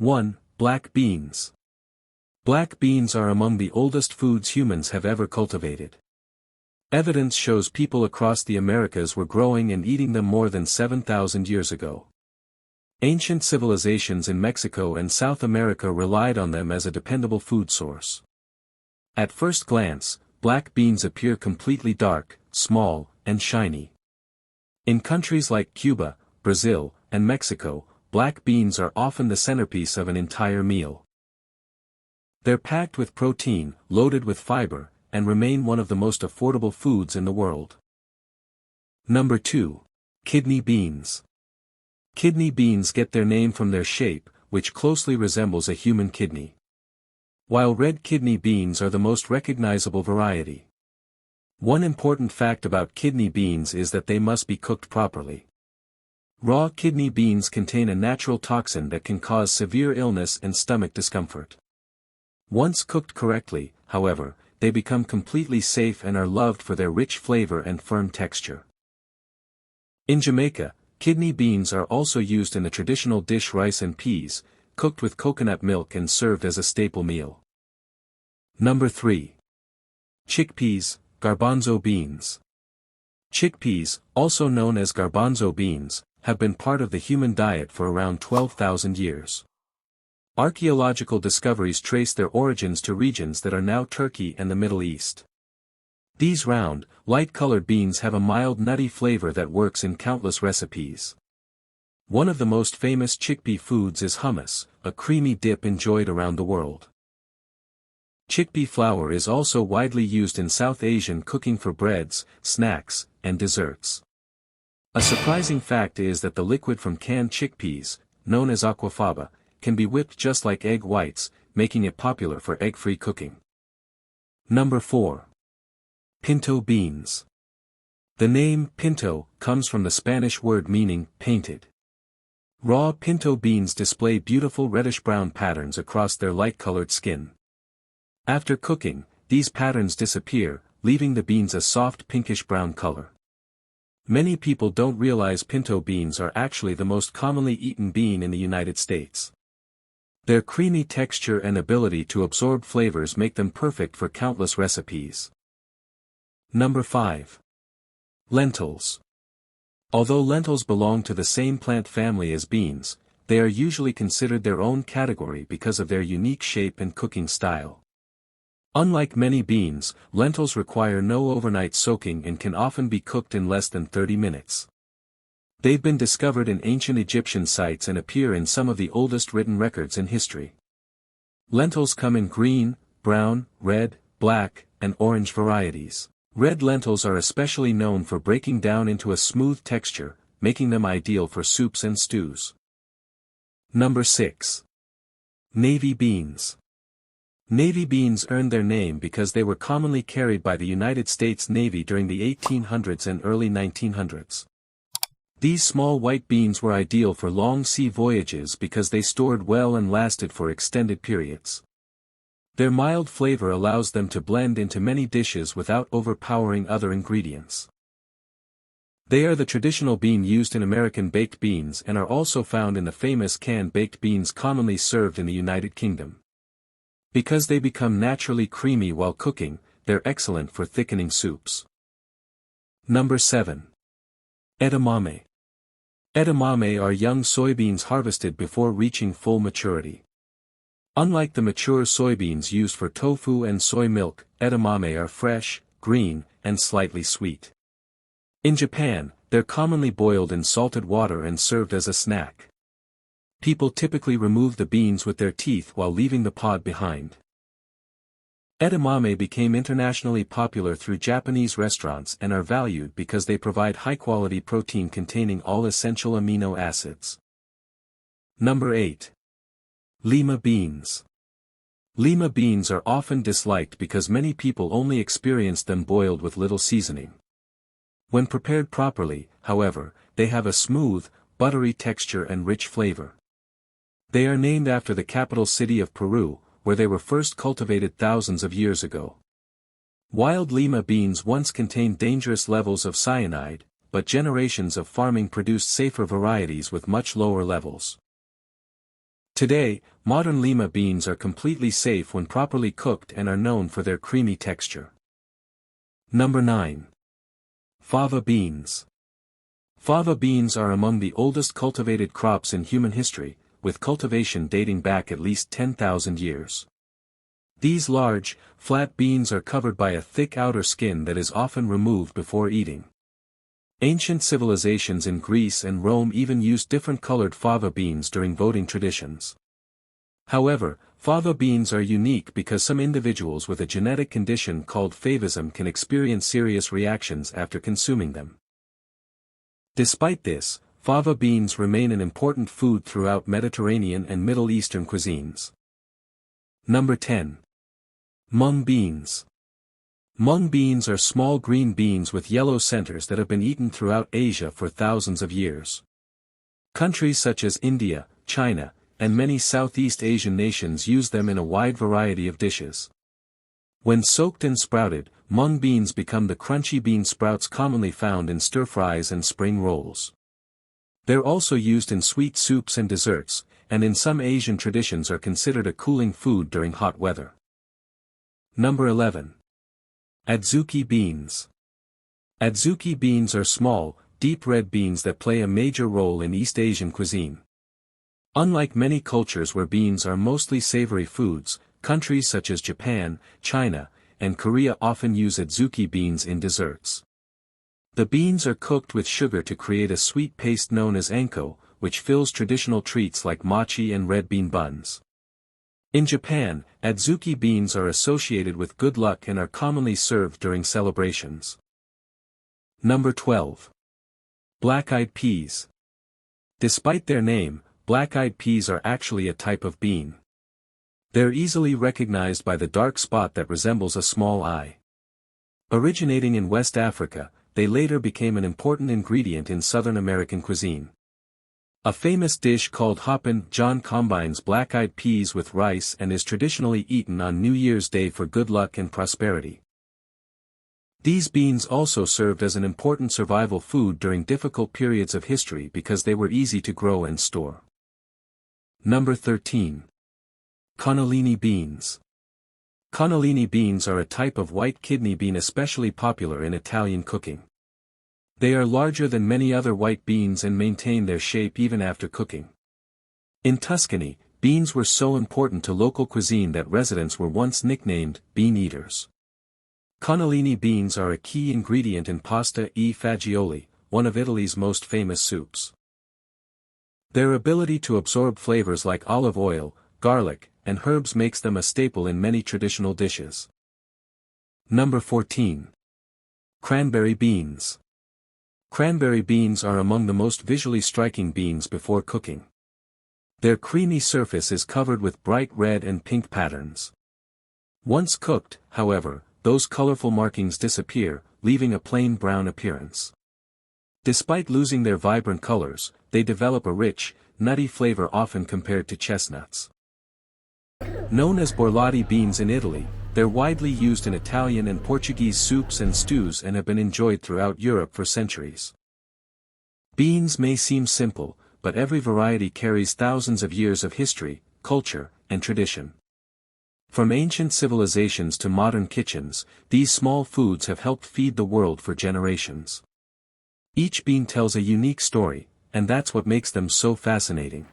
1. Black beans. Black beans are among the oldest foods humans have ever cultivated. Evidence shows people across the Americas were growing and eating them more than 7,000 years ago. Ancient civilizations in Mexico and South America relied on them as a dependable food source. At first glance, black beans appear completely dark, small, and shiny. In countries like Cuba, Brazil, and Mexico, black beans are often the centerpiece of an entire meal. They're packed with protein, loaded with fiber, and remain one of the most affordable foods in the world. Number 2. Kidney beans. Kidney beans get their name from their shape, which closely resembles a human kidney. While red kidney beans are the most recognizable variety. One important fact about kidney beans is that they must be cooked properly. Raw kidney beans contain a natural toxin that can cause severe illness and stomach discomfort. Once cooked correctly, however, they become completely safe and are loved for their rich flavor and firm texture. In Jamaica, kidney beans are also used in the traditional dish rice and peas, cooked with coconut milk and served as a staple meal. Number 3. Chickpeas, garbanzo beans. Chickpeas, also known as garbanzo beans, have been part of the human diet for around 12,000 years. Archaeological discoveries trace their origins to regions that are now Turkey and the Middle East. These round, light-colored beans have a mild nutty flavor that works in countless recipes. One of the most famous chickpea foods is hummus, a creamy dip enjoyed around the world. Chickpea flour is also widely used in South Asian cooking for breads, snacks, and desserts. A surprising fact is that the liquid from canned chickpeas, known as aquafaba, can be whipped just like egg whites, making it popular for egg-free cooking. Number 4. Pinto beans. The name pinto comes from the Spanish word meaning painted. Raw pinto beans display beautiful reddish-brown patterns across their light-colored skin. After cooking, these patterns disappear, leaving the beans a soft pinkish-brown color. Many people don't realize pinto beans are actually the most commonly eaten bean in the United States. Their creamy texture and ability to absorb flavors make them perfect for countless recipes. Number 5. Lentils. Although lentils belong to the same plant family as beans, they are usually considered their own category because of their unique shape and cooking style. Unlike many beans, lentils require no overnight soaking and can often be cooked in less than 30 minutes. They've been discovered in ancient Egyptian sites and appear in some of the oldest written records in history. Lentils come in green, brown, red, black, and orange varieties. Red lentils are especially known for breaking down into a smooth texture, making them ideal for soups and stews. Number 6. Navy beans. Navy beans earned their name because they were commonly carried by the United States Navy during the 1800s and early 1900s. These small white beans were ideal for long sea voyages because they stored well and lasted for extended periods. Their mild flavor allows them to blend into many dishes without overpowering other ingredients. They are the traditional bean used in American baked beans and are also found in the famous canned baked beans commonly served in the United Kingdom. Because they become naturally creamy while cooking, they're excellent for thickening soups. Number 7. Edamame. Edamame are young soybeans harvested before reaching full maturity. Unlike the mature soybeans used for tofu and soy milk, edamame are fresh, green, and slightly sweet. In Japan, they're commonly boiled in salted water and served as a snack. People typically remove the beans with their teeth while leaving the pod behind. Edamame became internationally popular through Japanese restaurants and are valued because they provide high-quality protein containing all essential amino acids. Number 8. Lima beans. Lima beans are often disliked because many people only experience them boiled with little seasoning. When prepared properly, however, they have a smooth, buttery texture and rich flavor. They are named after the capital city of Peru, where they were first cultivated thousands of years ago. Wild Lima beans once contained dangerous levels of cyanide, but generations of farming produced safer varieties with much lower levels. Today, modern Lima beans are completely safe when properly cooked and are known for their creamy texture. Number 9. Fava beans. Fava beans are among the oldest cultivated crops in human history, with cultivation dating back at least 10,000 years. These large, flat beans are covered by a thick outer skin that is often removed before eating. Ancient civilizations in Greece and Rome even used different colored fava beans during voting traditions. However, fava beans are unique because some individuals with a genetic condition called favism can experience serious reactions after consuming them. Despite this, fava beans remain an important food throughout Mediterranean and Middle Eastern cuisines. Number 10. Mung beans. Mung beans are small green beans with yellow centers that have been eaten throughout Asia for thousands of years. Countries such as India, China, and many Southeast Asian nations use them in a wide variety of dishes. When soaked and sprouted, mung beans become the crunchy bean sprouts commonly found in stir-fries and spring rolls. They're also used in sweet soups and desserts, and in some Asian traditions are considered a cooling food during hot weather. Number 11. Adzuki beans. Adzuki beans are small, deep red beans that play a major role in East Asian cuisine. Unlike many cultures where beans are mostly savory foods, countries such as Japan, China, and Korea often use adzuki beans in desserts. The beans are cooked with sugar to create a sweet paste known as anko, which fills traditional treats like mochi and red bean buns. In Japan, adzuki beans are associated with good luck and are commonly served during celebrations. Number 12. Black-eyed peas. Despite their name, black-eyed peas are actually a type of bean. They're easily recognized by the dark spot that resembles a small eye. Originating in West Africa, they later became an important ingredient in Southern American cuisine. A famous dish called hoppin' John combines black-eyed peas with rice and is traditionally eaten on New Year's Day for good luck and prosperity. These beans also served as an important survival food during difficult periods of history because they were easy to grow and store. Number 13. Cannellini beans. Cannellini beans are a type of white kidney bean especially popular in Italian cooking. They are larger than many other white beans and maintain their shape even after cooking. In Tuscany, beans were so important to local cuisine that residents were once nicknamed bean eaters. Cannellini beans are a key ingredient in pasta e fagioli, one of Italy's most famous soups. Their ability to absorb flavors like olive oil, garlic, and herbs makes them a staple in many traditional dishes. Number 14. Cranberry beans. Cranberry beans are among the most visually striking beans before cooking. Their creamy surface is covered with bright red and pink patterns. Once cooked, however, those colorful markings disappear, leaving a plain brown appearance. Despite losing their vibrant colors, they develop a rich, nutty flavor often compared to chestnuts. Known as borlotti beans in Italy, they're widely used in Italian and Portuguese soups and stews and have been enjoyed throughout Europe for centuries. Beans may seem simple, but every variety carries thousands of years of history, culture, and tradition. From ancient civilizations to modern kitchens, these small foods have helped feed the world for generations. Each bean tells a unique story, and that's what makes them so fascinating.